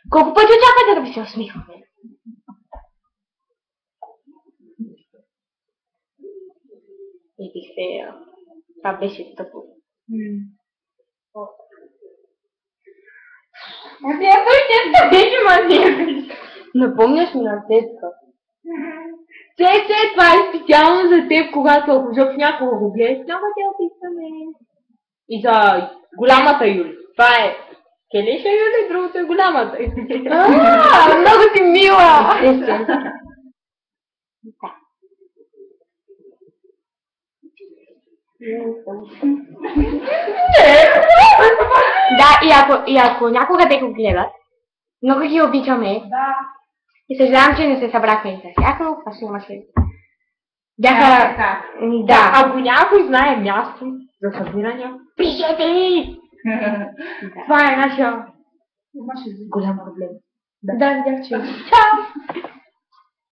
Колко пъти очаквате да ви се усмихваме? И бих се... Това беше тъпо. Някой тетка беше мания. Напомняш ми на тетка. Това е специално за теб, когато ако жъп някого го гледаш, няма да я описаме. И за голямата Юли. Това е Келеша Юли, другото е голямата. Много си мила! Да, и ако някога те го гледат, много ги обичаме. Да. И съжалявам, че не се събрахме и с тях, но това ще имаше. Бяха... Да. Ако някой знае място за събиране, Пишете ни! това е нашия голям проблем. Да, видях, че. Чао!